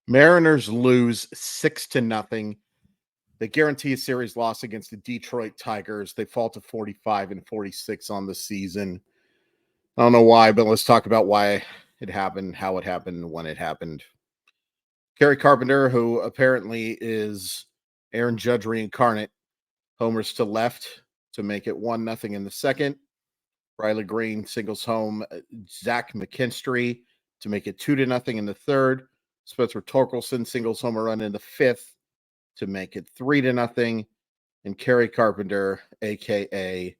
Mariners lose 6-0. They guarantee a series loss against the Detroit Tigers. They fall to 45-46 on the season. I don't know why, but let's talk about why it happened, how it happened, when it happened. Kerry Carpenter, who apparently is Aaron Judge reincarnate, homers to left to make it 1-0 in the second. Riley Green singles home Zach McKinstry to make it 2-0 in the third. Spencer Torkelson singles home a run in the fifth to make it 3-0. And Kerry Carpenter, aka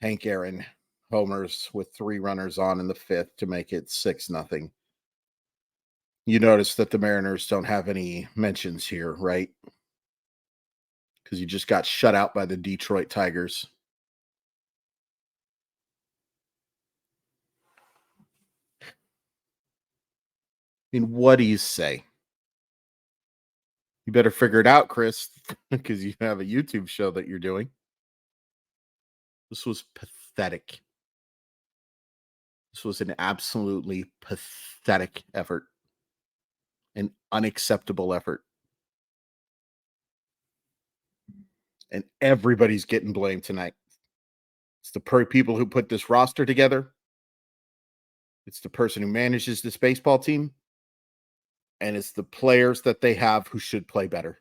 Hank Aaron, homers with 3 runners on in the fifth to make it 6-0. You notice that the Mariners don't have any mentions here, right? Because you just got shut out by the Detroit Tigers. I mean, what do you say? You better figure it out, Chris, because you have a YouTube show that you're doing. This was pathetic. This was an absolutely pathetic effort. An unacceptable effort. And everybody's getting blamed tonight. It's the people who put this roster together. It's the person who manages this baseball team. And it's the players that they have who should play better.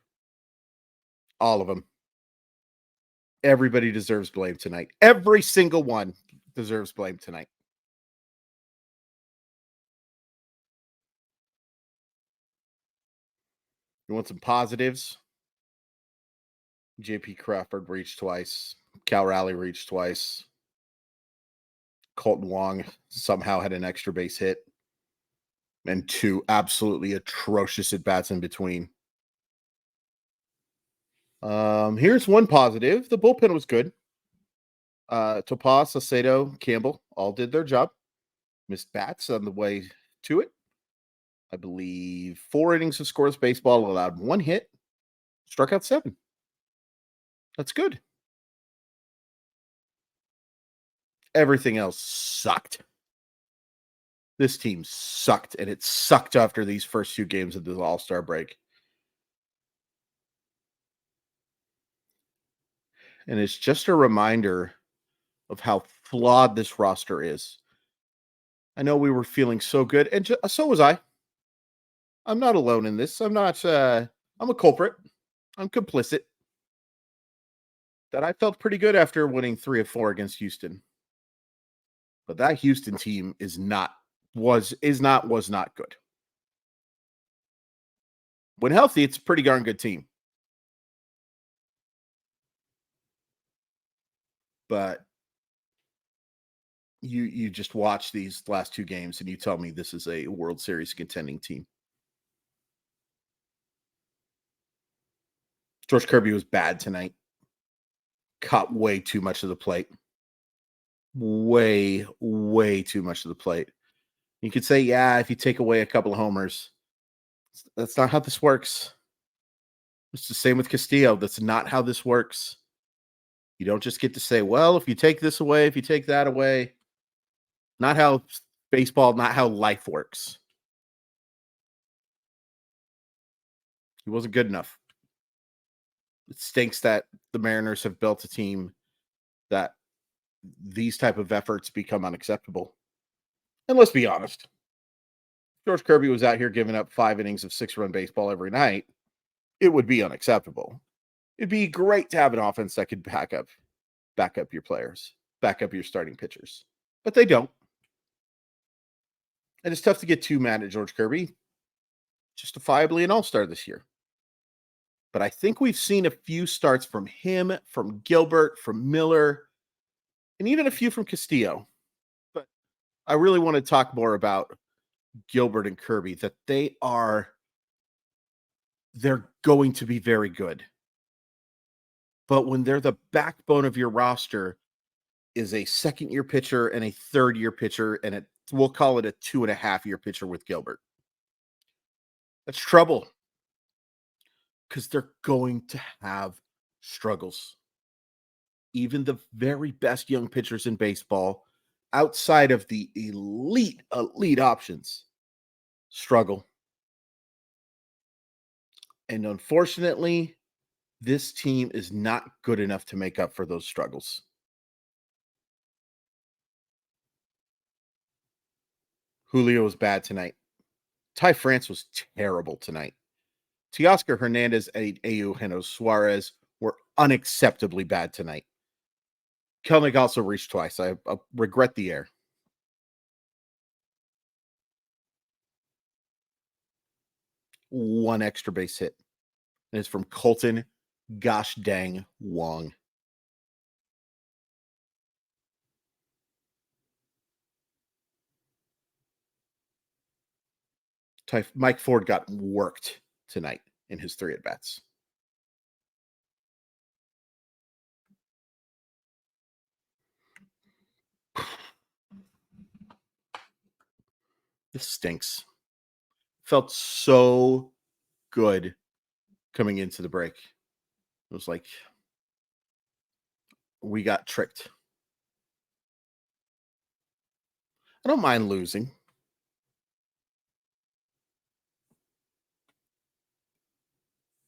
All of them. Everybody deserves blame tonight. Every single one deserves blame tonight. You want some positives? JP Crawford reached twice. Cal Raleigh reached twice. Colton Wong somehow had an extra base hit. And 2 absolutely atrocious at-bats in between. Here's one positive. The bullpen was good. Topaz, Sacedo, Campbell all did their job. Missed bats on the way to it. I believe 4 innings of scoreless baseball, allowed 1 hit, struck out 7. That's good. Everything else sucked. This team sucked, and it sucked after these first 2 games of the All-Star break. And it's just a reminder of how flawed this roster is. I know we were feeling so good, and so was I. I'm not alone in this. I'm a culprit. I'm complicit. That I felt pretty good after winning 3 of 4 against Houston. But that Houston team was not good. When healthy, it's a pretty darn good team. But you just watch these last 2 games and you tell me this is a World Series contending team. George Kirby was bad tonight. Caught way too much of the plate. Way, way too much of the plate. You could say, yeah, if you take away a couple of homers, that's not how this works. It's the same with Castillo. That's not how this works. You don't just get to say, well, if you take this away, if you take that away. Not how baseball, not how life works. He wasn't good enough. It stinks that the Mariners have built a team that these type of efforts become unacceptable. And let's be honest. George Kirby was out here giving up 5 innings of 6-run baseball every night. It would be unacceptable. It'd be great to have an offense that could back up your players, back up your starting pitchers. But they don't. And it's tough to get too mad at George Kirby. Justifiably an all-star this year. But I think we've seen a few starts from him, from Gilbert, from Miller, and even a few from Castillo. But I really want to talk more about Gilbert and Kirby, that they're going to be very good. But when they're the backbone of your roster is a second-year pitcher and a third-year pitcher, and we'll call it a 2.5-year pitcher with Gilbert. That's trouble. Because they're going to have struggles. Even the very best young pitchers in baseball, outside of the elite options, struggle. And unfortunately, this team is not good enough to make up for those struggles. Julio was bad tonight. Ty France was terrible tonight. Teoscar Hernandez and Eugenio Suarez were unacceptably bad tonight. Kelnick also reached twice. I regret the error. One extra base hit. And it's from Colton gosh dang Wong. Mike Ford got worked tonight in his 3 at-bats. This stinks. Felt so good coming into the break. It was like we got tricked. I don't mind losing.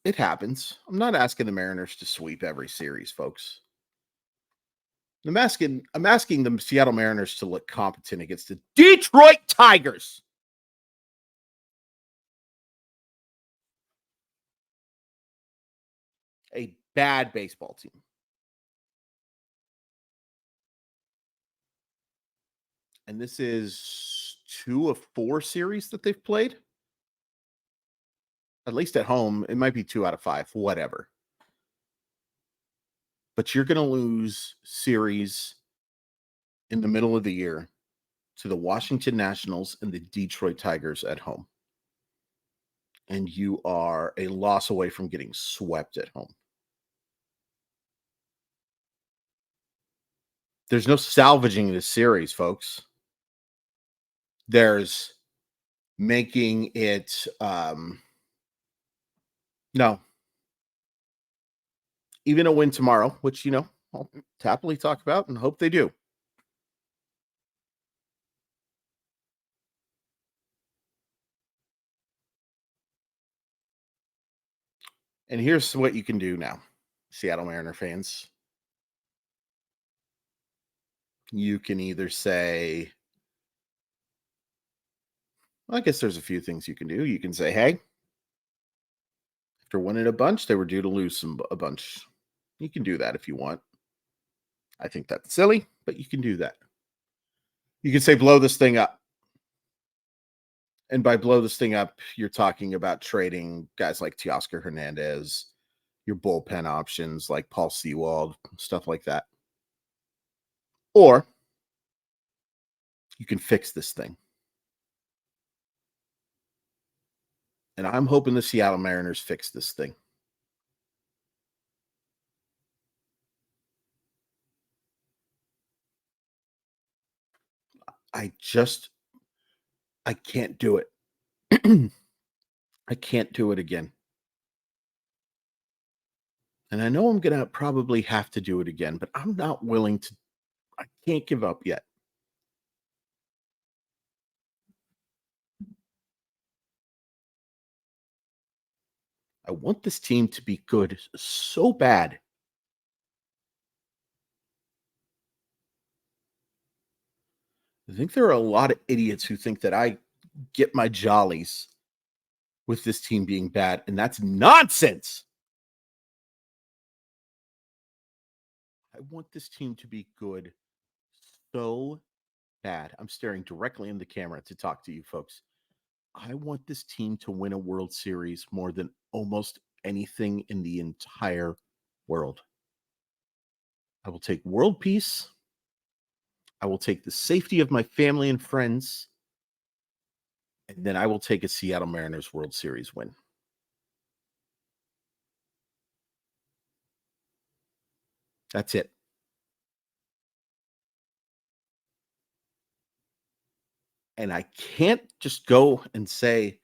It happens. I'm not asking the Mariners to sweep every series, folks. I'm asking the Seattle Mariners to look competent against the Detroit Tigers. A bad baseball team. And this is 2 of 4 series that they've played. At least at home, it might be 2 out of 5, whatever. But you're going to lose series in the middle of the year to the Washington Nationals and the Detroit Tigers at home. And you are a loss away from getting swept at home. There's no salvaging this series, folks. There's making it no. Even a win tomorrow, which I'll happily talk about and hope they do. And here's what you can do now, Seattle Mariner fans. You can either say, well, I guess there's a few things you can do. You can say, hey, after winning a bunch, they were due to lose a bunch. You can do that if you want. I think that's silly, but you can do that. You can say, blow this thing up. And by blow this thing up, you're talking about trading guys like Teoscar Hernandez, your bullpen options like Paul Sewald, stuff like that. Or you can fix this thing. And I'm hoping the Seattle Mariners fix this thing. I can't do it. I can't do it again. And I know I'm going to probably have to do it again, but I'm not willing to. I can't give up yet. I want this team to be good so bad. I think there are a lot of idiots who think that I get my jollies with this team being bad, and that's nonsense. I want this team to be good so bad. I'm staring directly in the camera to talk to you folks. I want this team to win a World Series more than almost anything in the entire world. I will take world peace. I will take the safety of my family and friends. And then I will take a Seattle Mariners World Series win. That's it. And I can't just go and say,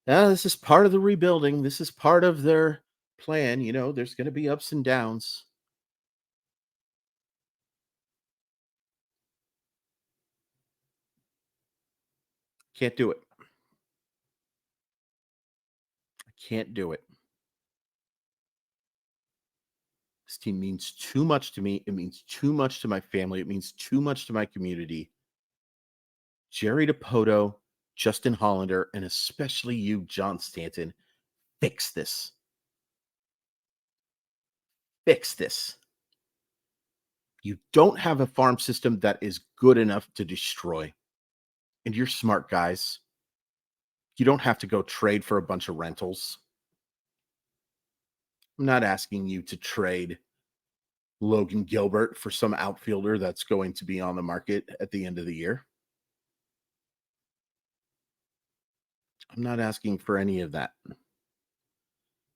this is part of the rebuilding. This is part of their plan. There's going to be ups and downs. Can't do it. I can't do it. team means too much to me. It means too much to my family. It means too much to my community. Jerry DePoto, Justin Hollander, and especially you, John Stanton, fix this. Fix this. You don't have a farm system that is good enough to destroy. And you're smart guys. You don't have to go trade for a bunch of rentals. I'm not asking you to trade Logan Gilbert for some outfielder that's going to be on the market at the end of the year. I'm not asking for any of that.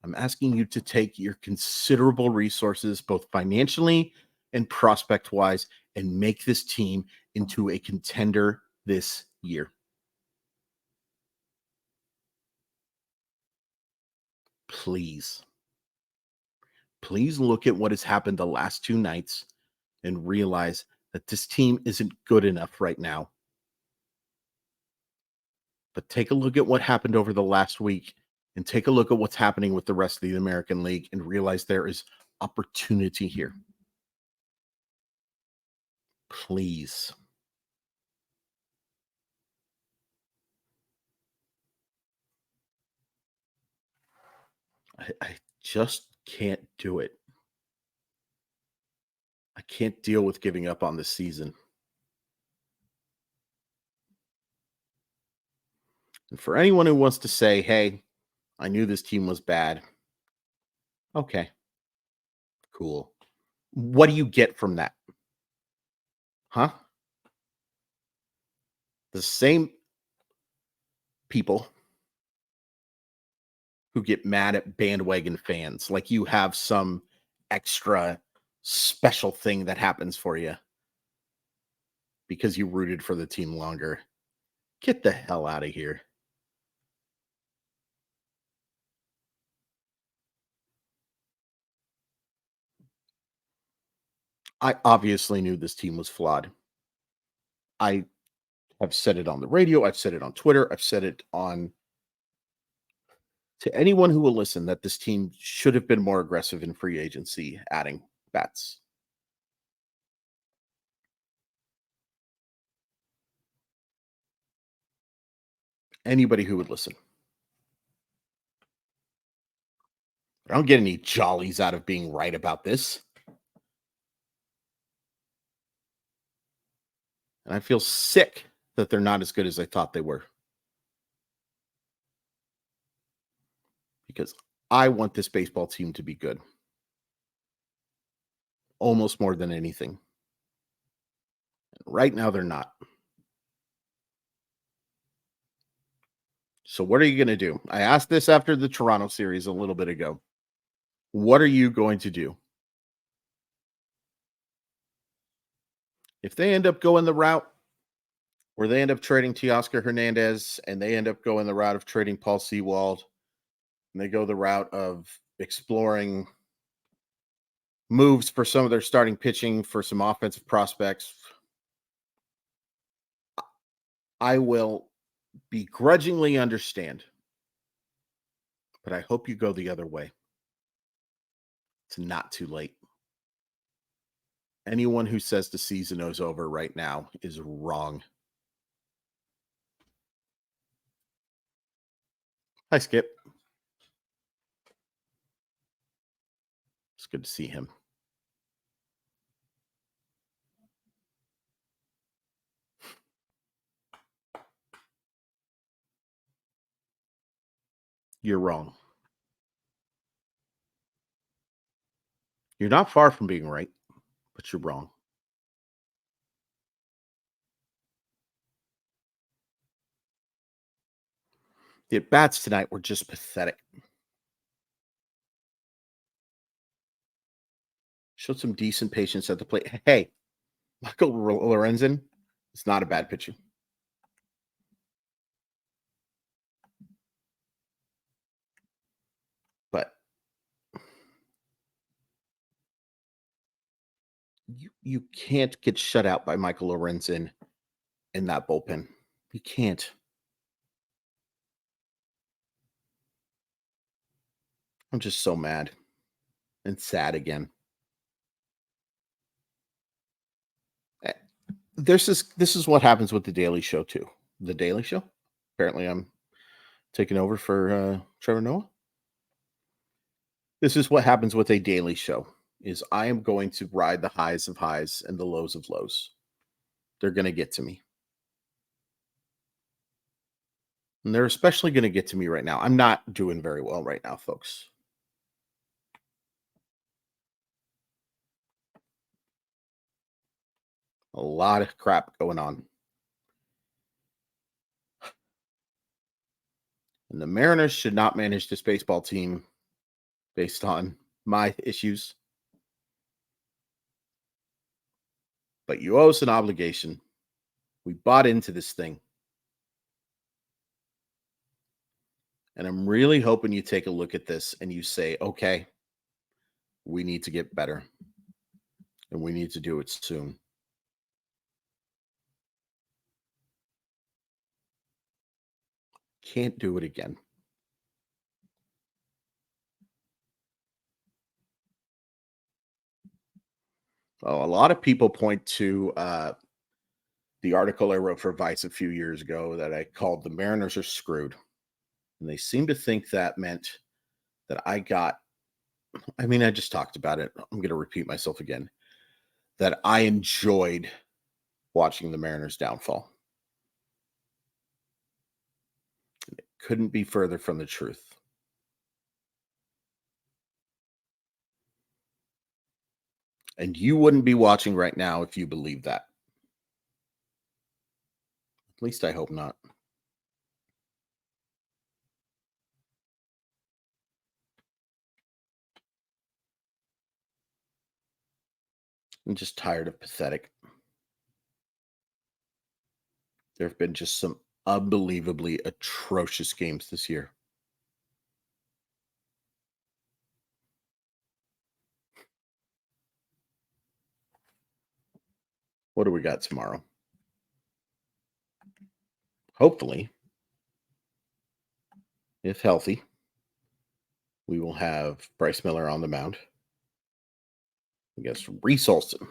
I'm asking you to take your considerable resources, both financially and prospect wise, and make this team into a contender this year. Please. Please look at what has happened the last two nights and realize that this team isn't good enough right now. But take a look at what happened over the last week and take a look at what's happening with the rest of the American League and realize there is opportunity here. Please. I just can't do it. I can't deal with giving up on this season. And for anyone who wants to say, hey, I knew this team was bad. Okay, cool. What do you get from that? Huh? The same people who get mad at bandwagon fans, like you have some extra special thing that happens for you because you rooted for the team longer. Get the hell out of here. I obviously knew this team was flawed. I have said it on the radio, I've said it on Twitter, I've said it on to anyone who will listen that this team should have been more aggressive in free agency, adding bats. Anybody who would listen. I don't get any jollies out of being right about this. And I feel sick that they're not as good as I thought they were. Because I want this baseball team to be good. Almost more than anything. Right now, they're not. So, what are you going to do? I asked this after the Toronto series a little bit ago. What are you going to do? If they end up going the route where they end up trading Teoscar Hernandez and they end up going the route of trading Paul Sewald, and they go the route of exploring moves for some of their starting pitching for some offensive prospects, I will begrudgingly understand. But I hope you go the other way. It's not too late. Anyone who says the season is over right now is wrong. Hi, Skip. It's good to see him. You're wrong. You're not far from being right, but you're wrong. The at-bats tonight were just pathetic. Showed some decent patience at the plate. Hey, Michael Lorenzen is not a bad pitcher. But you can't get shut out by Michael Lorenzen in that bullpen. You can't. I'm just so mad and sad again. This is what happens with the Daily Show too. The Daily Show. Apparently, I'm taking over for Trevor Noah. This is what happens with a Daily Show. Is I am going to ride the highs of highs and the lows of lows. They're going to get to me. And they're especially going to get to me right now. I'm not doing very well right now, folks. A lot of crap going on. And the Mariners should not manage this baseball team based on my issues. But you owe us an obligation. We bought into this thing. And I'm really hoping you take a look at this and you say, okay, we need to get better. And we need to do it soon. Can't do it again. Oh, a lot of people point to the article I wrote for Vice a few years ago that I called "The Mariners Are Screwed." And they seem to think that meant that I just talked about it. I'm going to repeat myself again. That I enjoyed watching the Mariners downfall. It couldn't be further from the truth. And you wouldn't be watching right now if you believed that. At least I hope not. I'm just tired of pathetic. There have been just some unbelievably atrocious games this year. What do we got tomorrow? Hopefully, if healthy, we will have Bryce Miller on the mound against Reese Olson.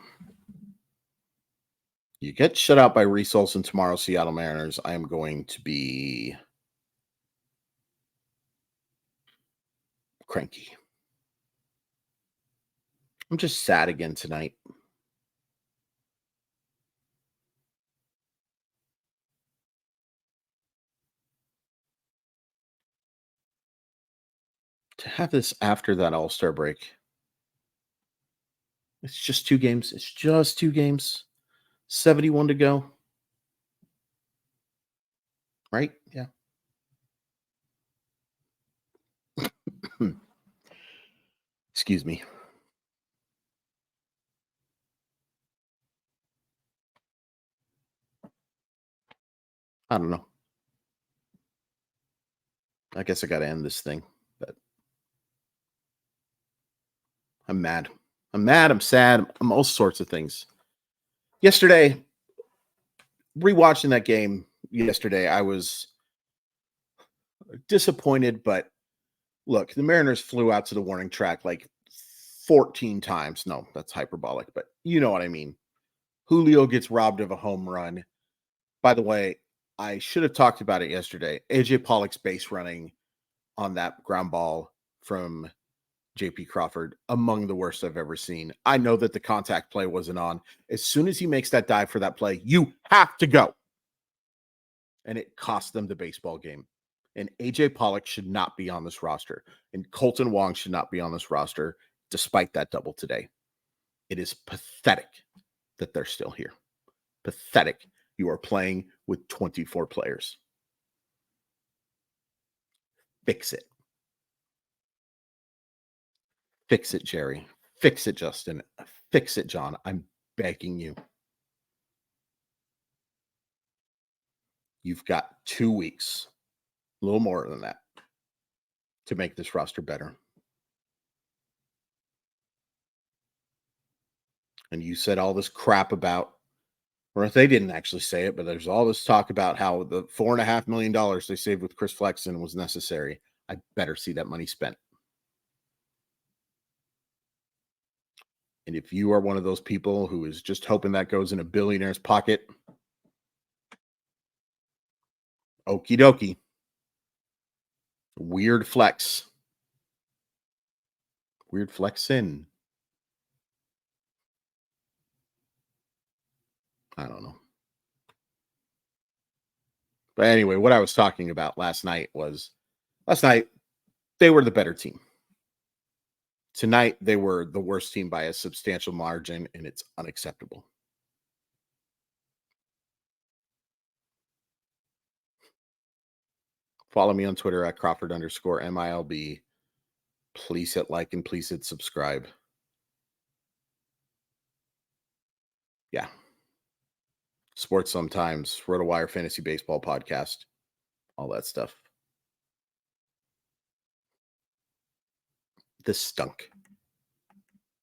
You get shut out by Reese Olson tomorrow, Seattle Mariners. I am going to be cranky. I'm just sad again tonight. To have this after that All-Star break. It's just 2 games. It's just 2 games. 71 to go. Right? Yeah. Excuse me. I don't know. I guess I got to end this thing, but I'm mad. I'm mad. I'm sad. I'm all sorts of things. Yesterday, rewatching that game yesterday, I was disappointed, but look, the Mariners flew out to the warning track like 14 times. No, that's hyperbolic, but you know what I mean. Julio gets robbed of a home run. By the way, I should have talked about it yesterday. AJ Pollock's base running on that ground ball from JP Crawford, among the worst I've ever seen. I know that the contact play wasn't on. As soon as he makes that dive for that play, you have to go. And it cost them the baseball game. And AJ Pollock should not be on this roster. And Colton Wong should not be on this roster, despite that double today. It is pathetic that they're still here. Pathetic. You are playing with 24 players. Fix it. Fix it, Jerry. Fix it, Justin. Fix it, John. I'm begging you. You've got 2 weeks, a little more than that, to make this roster better. And you said all this crap about, or if they didn't actually say it, but there's all this talk about how the $4.5 million they saved with Chris Flexen was necessary. I better see that money spent. And if you are one of those people who is just hoping that goes in a billionaire's pocket, okie dokie. Weird flex. Weird flex in. I don't know. But anyway, what I was talking about last night they were the better team. Tonight they were the worst team by a substantial margin, and it's unacceptable. Follow me on Twitter at Crawford_MILB. Please hit like and please hit subscribe. Yeah. Sports Sometimes, RotoWire Fantasy Baseball Podcast, all that stuff. This stunk.